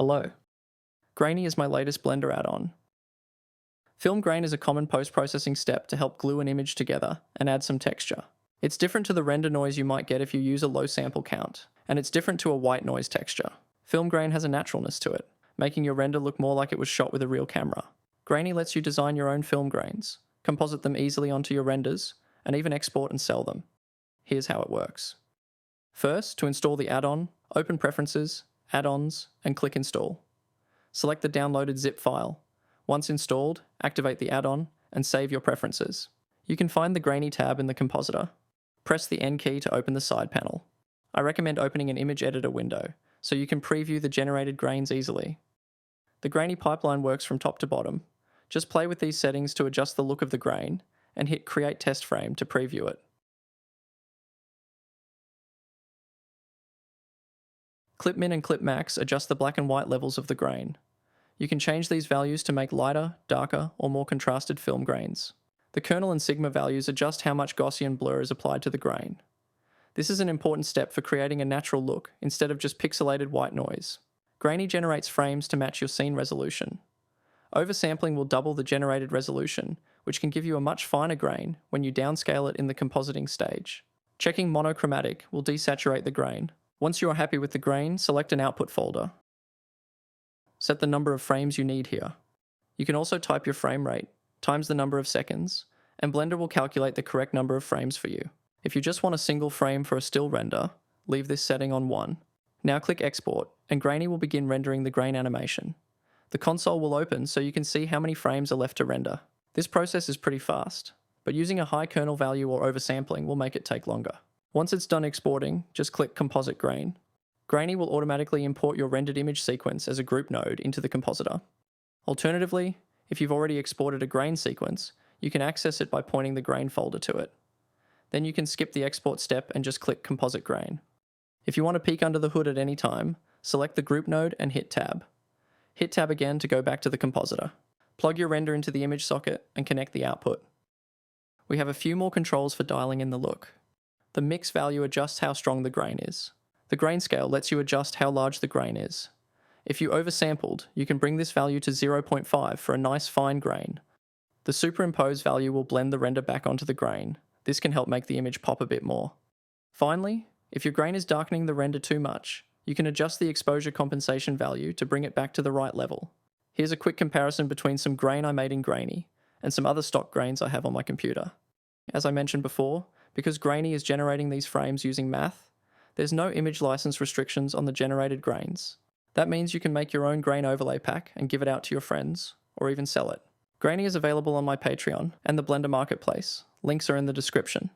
Hello. Grainy is my latest Blender add-on. Film grain is a common post-processing step to help glue an image together and add some texture. It's different to the render noise you might get if you use a low sample count, and it's different to a white noise texture. Film grain has a naturalness to it, making your render look more like it was shot with a real camera. Grainy lets you design your own film grains, composite them easily onto your renders, and even export and sell them. Here's how it works. First, to install the add-on, open Preferences, Add-ons, and click Install. Select the downloaded zip file. Once installed, activate the add-on and save your preferences. You can find the Grainy tab in the compositor. Press the N key to open the side panel. I recommend opening an image editor window so you can preview the generated grains easily. The Grainy pipeline works from top to bottom. Just play with these settings to adjust the look of the grain and hit Create Test Frame to preview it. Clip Min and Clip Max adjust the black and white levels of the grain. You can change these values to make lighter, darker, or more contrasted film grains. The kernel and sigma values adjust how much Gaussian blur is applied to the grain. This is an important step for creating a natural look instead of just pixelated white noise. Grainy generates frames to match your scene resolution. Oversampling will double the generated resolution, which can give you a much finer grain when you downscale it in the compositing stage. Checking monochromatic will desaturate the grain. Once you are happy with the grain, select an output folder. Set the number of frames you need here. You can also type your frame rate, times the number of seconds, and Blender will calculate the correct number of frames for you. If you just want a single frame for a still render, leave this setting on 1. Now click Export, and Grainy will begin rendering the grain animation. The console will open so you can see how many frames are left to render. This process is pretty fast, but using a high kernel value or oversampling will make it take longer. Once it's done exporting, just click Composite Grain. Grainy will automatically import your rendered image sequence as a group node into the compositor. Alternatively, if you've already exported a grain sequence, you can access it by pointing the grain folder to it. Then you can skip the export step and just click Composite Grain. If you want to peek under the hood at any time, select the group node and hit Tab. Hit Tab again to go back to the compositor. Plug your render into the image socket and connect the output. We have a few more controls for dialing in the look. The mix value adjusts how strong the grain is. The grain scale lets you adjust how large the grain is. If you oversampled, you can bring this value to 0.5 for a nice fine grain. The superimpose value will blend the render back onto the grain. This can help make the image pop a bit more. Finally, if your grain is darkening the render too much, you can adjust the exposure compensation value to bring it back to the right level. Here's a quick comparison between some grain I made in Grainy and some other stock grains I have on my computer. As I mentioned before, because Grainy is generating these frames using math, there's no image license restrictions on the generated grains. That means you can make your own grain overlay pack and give it out to your friends, or even sell it. Grainy is available on my Patreon and the Blender Marketplace. Links are in the description.